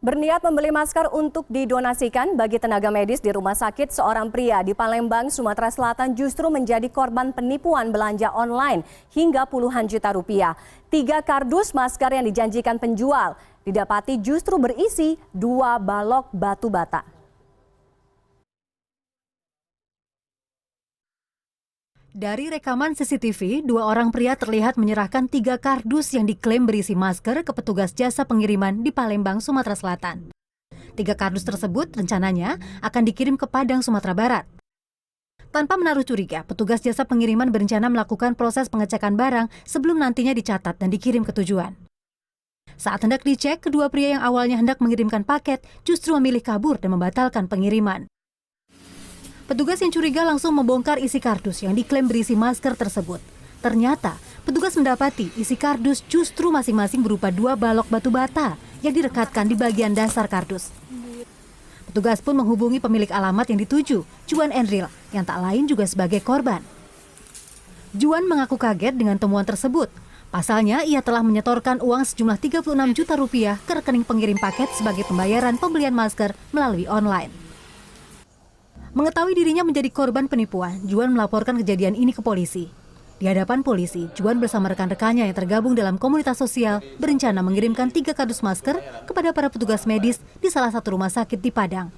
Berniat membeli masker untuk didonasikan bagi tenaga medis di rumah sakit, seorang pria di Palembang, Sumatera Selatan justru menjadi korban penipuan belanja online hingga puluhan juta rupiah. 3 kardus masker yang dijanjikan penjual didapati justru berisi 2 balok batu bata. Dari rekaman CCTV, 2 orang pria terlihat menyerahkan 3 kardus yang diklaim berisi masker ke petugas jasa pengiriman di Palembang, Sumatera Selatan. 3 kardus tersebut rencananya akan dikirim ke Padang, Sumatera Barat. Tanpa menaruh curiga, petugas jasa pengiriman berencana melakukan proses pengecekan barang sebelum nantinya dicatat dan dikirim ke tujuan. Saat hendak dicek, kedua pria yang awalnya hendak mengirimkan paket justru memilih kabur dan membatalkan pengiriman. Petugas yang curiga langsung membongkar isi kardus yang diklaim berisi masker tersebut. Ternyata, petugas mendapati isi kardus justru masing-masing berupa 2 balok batu bata yang direkatkan di bagian dasar kardus. Petugas pun menghubungi pemilik alamat yang dituju, Juan Enril, yang tak lain juga sebagai korban. Juan mengaku kaget dengan temuan tersebut. Pasalnya, ia telah menyetorkan uang sejumlah 36 juta rupiah ke rekening pengirim paket sebagai pembayaran pembelian masker melalui online. Mengetahui dirinya menjadi korban penipuan, Juan melaporkan kejadian ini ke polisi. Di hadapan polisi, Juan bersama rekan-rekannya yang tergabung dalam komunitas sosial berencana mengirimkan 3 kardus masker kepada para petugas medis di salah satu rumah sakit di Padang.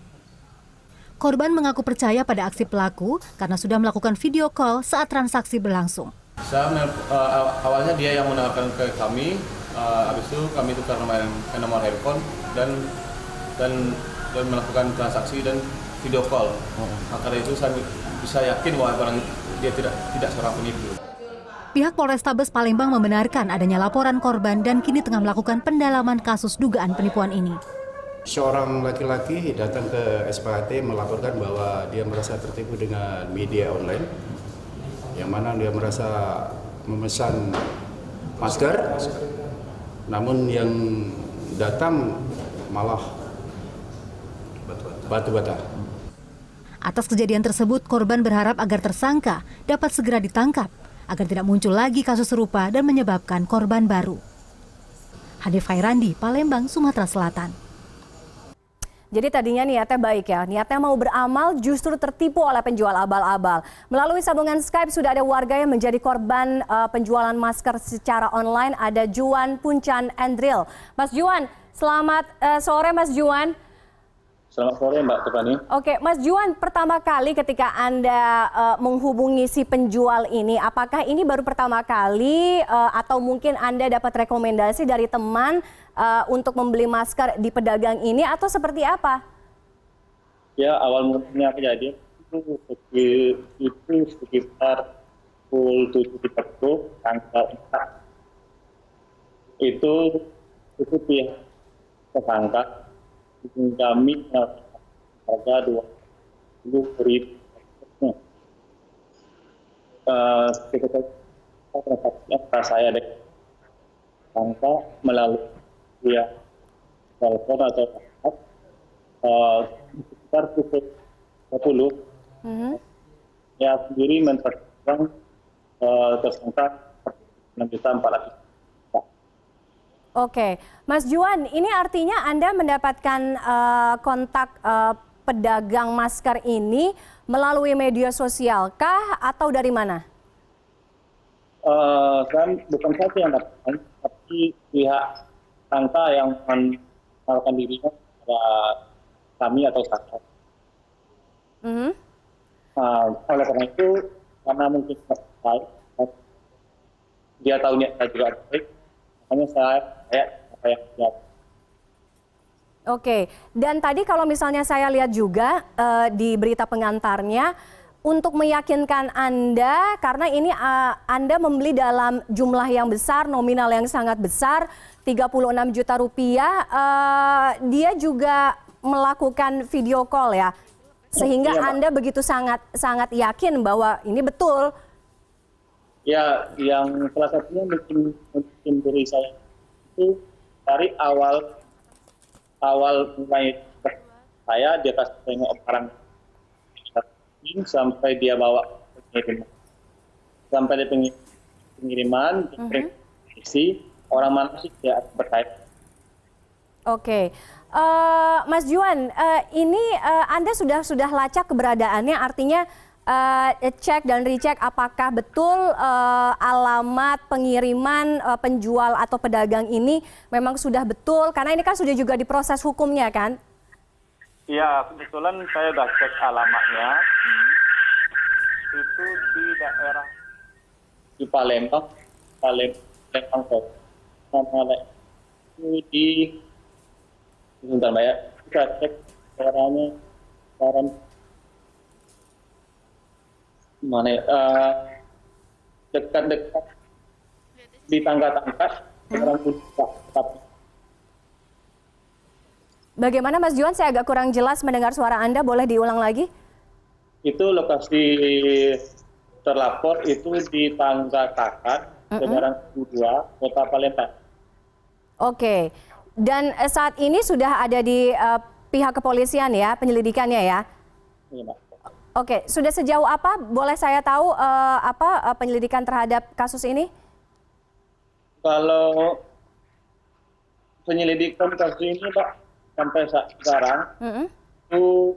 Korban mengaku percaya pada aksi pelaku karena sudah melakukan video call saat transaksi berlangsung. Awalnya dia yang menawarkan ke kami, habis itu kami tukar nomor handphone dan melakukan transaksi dan video call. Maka dari itu saya bisa yakin bahwa orang dia tidak seorang penipu. Pihak Polrestabes Palembang membenarkan adanya laporan korban dan kini tengah melakukan pendalaman kasus dugaan penipuan ini. Seorang laki-laki datang ke SPHT melaporkan bahwa dia merasa tertipu dengan media online, yang mana dia merasa memesan masker, namun yang datang malah batu bata. Atas kejadian tersebut, korban berharap agar tersangka dapat segera ditangkap agar tidak muncul lagi kasus serupa dan menyebabkan korban baru. Hanif Khairandi, Palembang, Sumatera Selatan. Jadi tadinya niatnya baik ya, niatnya mau beramal justru tertipu oleh penjual abal-abal. Melalui sambungan Skype sudah ada warga yang menjadi korban penjualan masker secara online, ada Juan Puncan Endril. Mas Juan, selamat sore Mas Juan. Selamat sore Mbak Tiffany. Oke, Mas Juan, pertama kali ketika Anda menghubungi si penjual ini, apakah ini baru pertama kali atau mungkin Anda dapat rekomendasi dari teman untuk membeli masker di pedagang ini atau seperti apa? Ya, awal mulanya kejadian itu sekitar pukul 7.30 tanggal 4. Itu pihak tersangka kami harga 20.000. Ketika saya tersangka melalui via telepon atau sekitar pukul 20. Ya sendiri menetapkan tersangka 6.400.000. Oke, Mas Juan, ini artinya Anda mendapatkan kontak pedagang masker ini melalui media sosial kah atau dari mana? Kan bukan saya yang dapatkan, tapi pihak tersangka yang menawarkan dirinya kepada kami atau saksi. Oleh karena itu, karena mungkin dia tahu niat saya juga baik, makanya saya Oke, dan tadi kalau misalnya saya lihat juga di berita pengantarnya, untuk meyakinkan Anda, karena ini Anda membeli dalam jumlah yang besar, nominal yang sangat besar, 36 juta rupiah, dia juga melakukan video call ya, sehingga iya, Anda begitu sangat yakin bahwa ini betul. Ya, yang salah satunya mungkin dari saya itu dari awal mulai saya dia kasih tengok barang sampai dia bawa pengiriman, sampai di pengiriman isi orang mana sih dia berkait Oke, Mas Juan, ini Anda sudah lacak keberadaannya, artinya cek dan recheck apakah betul alamat pengiriman penjual atau pedagang ini memang sudah betul, karena ini kan sudah juga diproses hukumnya kan? Iya, kebetulan saya udah cek alamatnya. Itu di daerah di Palembang, Palembang kok. Nama itu di sebentar Mbak ya, kita cek daerahnya sekarang mana ya? Dekat-dekat di tangga-tangga sekarang tapi Bagaimana Mas Juan? Saya agak kurang jelas mendengar suara Anda, boleh diulang lagi? itu lokasi terlapor itu di Tangga Takat, Semarang 2, Kota Palembang. Oke, dan saat ini sudah ada di pihak kepolisian ya, penyelidikannya ya? Iya, Mbak. Oke, sudah sejauh apa? Boleh saya tahu penyelidikan terhadap kasus ini? Kalau penyelidikan kasus ini, Pak, sampai sekarang itu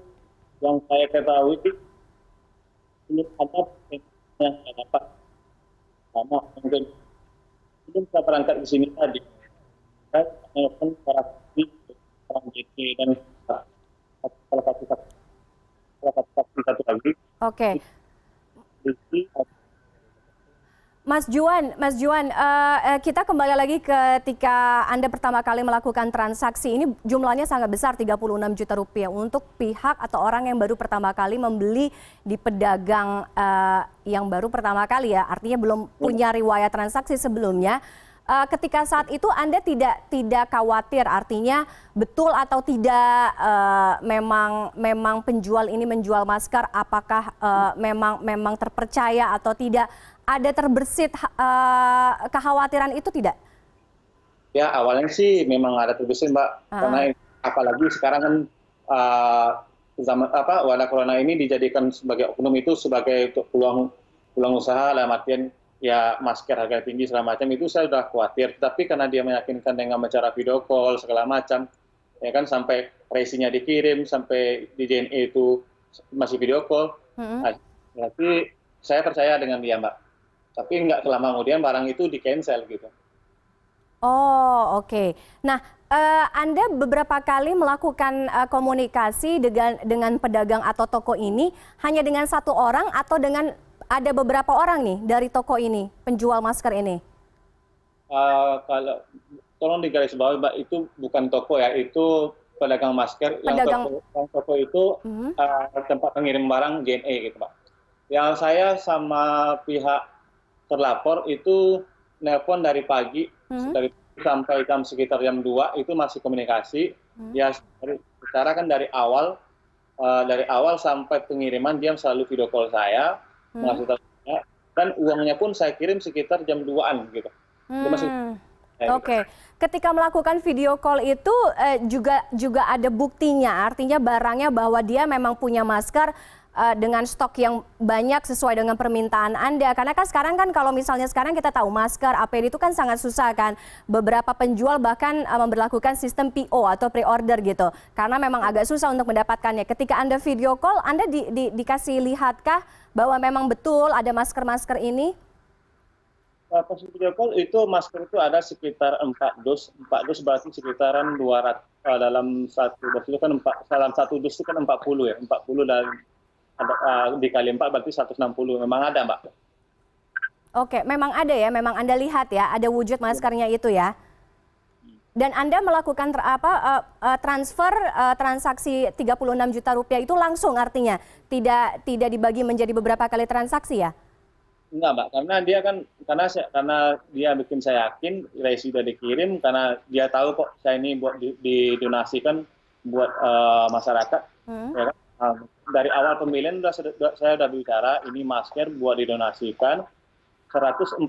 yang saya ketahui ini ada yang saya dapat sama mungkin belum saya berangkat di sini tadi. Saya telepon para saksi, orang JT dan salah satu lagi. Oke. Mas Juan, kita kembali lagi ketika Anda pertama kali melakukan transaksi ini jumlahnya sangat besar, 36 juta rupiah untuk pihak atau orang yang baru pertama kali membeli di pedagang yang baru pertama kali ya, artinya belum punya riwayat transaksi sebelumnya. Ketika saat itu Anda tidak khawatir, artinya betul atau tidak memang penjual ini menjual masker, apakah memang terpercaya atau tidak? Ada terbersit kekhawatiran itu tidak? Ya awalnya sih memang ada terbesit Mbak, karena apalagi sekarang kan zaman wabah corona ini dijadikan sebagai oknum itu sebagai peluang usaha, dalam artian ya masker harga tinggi segala macam itu saya sudah khawatir. Tapi karena dia meyakinkan dengan cara video call segala macam, ya kan sampai tracingnya dikirim, sampai di DNA itu masih video call, berarti saya percaya dengan dia Mbak. Tapi nggak lama kemudian barang itu di-cancel gitu. Oh, oke. Nah, Anda beberapa kali melakukan komunikasi dengan pedagang atau toko ini hanya dengan satu orang atau dengan ada beberapa orang nih dari toko ini, penjual masker ini? Kalau tolong digarisbawahi Mbak, itu bukan toko ya, itu pedagang masker. Yang toko itu tempat pengirim barang JNE gitu Mbak. Yang saya sama pihak terlapor itu nelpon dari pagi sampai sekitar jam 2 itu masih komunikasi. Ya secara kan dari awal sampai pengiriman dia selalu video call saya, ngasih tahu saya, dan uangnya pun saya kirim sekitar jam 2-an gitu. Oke. Ketika melakukan video call itu juga ada buktinya, artinya barangnya bahwa dia memang punya masker dengan stok yang banyak sesuai dengan permintaan Anda. Karena kan sekarang kan kalau misalnya sekarang kita tahu masker, APD itu kan sangat susah kan. Beberapa penjual bahkan memberlakukan sistem PO atau pre-order gitu. Karena memang agak susah untuk mendapatkannya. Ketika Anda video call, Anda dikasih lihatkah bahwa memang betul ada masker-masker ini? Pas video call itu masker itu ada sekitar 4 dus. 4 dus berarti sekitaran 200 dalam satu dus itu kan dalam satu dus itu kan 40 ya. 40 dan dikali 4 berarti 160. Memang ada Mbak. Oke, memang ada ya, memang Anda lihat ya, ada wujud maskernya itu ya. Dan Anda melakukan transfer transaksi 36 juta rupiah itu langsung, artinya tidak dibagi menjadi beberapa kali transaksi ya? Enggak Mbak, karena dia bikin saya yakin, resi sudah dikirim, karena dia tahu kok saya ini buat didonasikan buat masyarakat. Ya kan? Dari awal pemilihan saya sudah bicara ini masker buat didonasikan, 140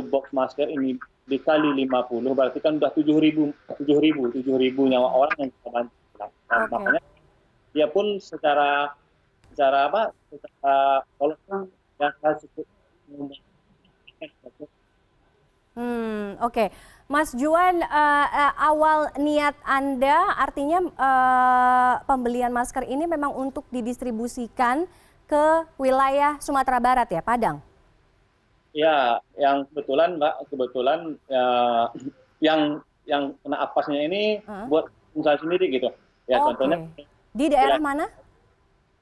box masker ini dikali 50 berarti kan sudah 7.000 nyawa orang yang kita bantu. Makanya dia pun secara walaupun ya cukup. Oke. Mas Juan, awal niat Anda artinya pembelian masker ini memang untuk didistribusikan ke wilayah Sumatera Barat ya, Padang? Ya, yang kebetulan Mbak, yang kena apesnya ini buat usaha sendiri gitu. Ya, contohnya di daerah mana?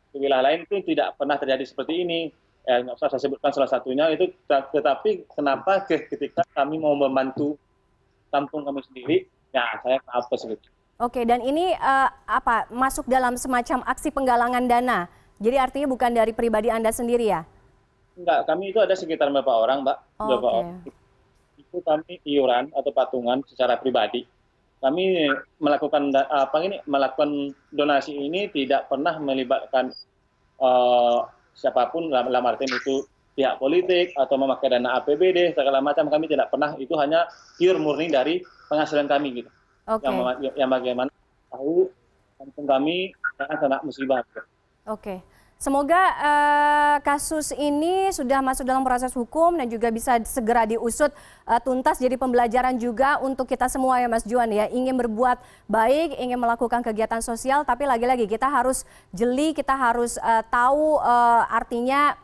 Di wilayah lain itu tidak pernah terjadi seperti ini. Ya, nggak usah saya sebutkan salah satunya itu, tetapi kenapa ketika kami mau membantu kampung kami sendiri, ya saya kena apes gitu. Oke, dan ini masuk dalam semacam aksi penggalangan dana. Jadi artinya bukan dari pribadi Anda sendiri ya? Enggak, kami itu ada sekitar berapa orang, Mbak? Berapa orang. Itu kami iuran atau patungan secara pribadi. Kami melakukan melakukan donasi ini tidak pernah melibatkan siapapun dalam artian itu pihak politik atau memakai dana APBD segala macam, kami tidak pernah. Itu hanya pure murni dari penghasilan kami gitu. Yang bagaimana tahu kampung kami kena musibah. Oke. Semoga kasus ini sudah masuk dalam proses hukum dan juga bisa segera diusut tuntas, jadi pembelajaran juga untuk kita semua ya Mas Juan ya. Ingin berbuat baik, ingin melakukan kegiatan sosial, tapi lagi-lagi kita harus jeli, kita harus tahu artinya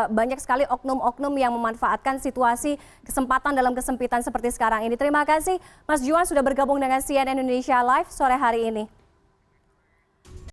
banyak sekali oknum-oknum yang memanfaatkan situasi kesempatan dalam kesempitan seperti sekarang ini. Terima kasih Mas Juan sudah bergabung dengan CNN Indonesia Live sore hari ini.